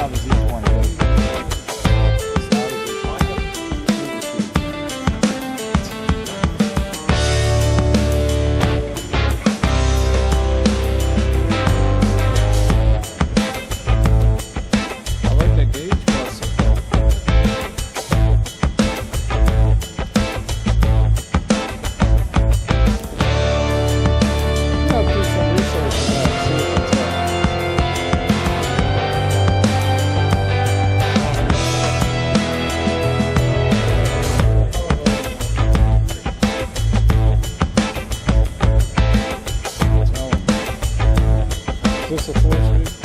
not as each one is. It's not as each one. I like that gauge plus. I'll do some research on that, see if it's Is this a 4-speed?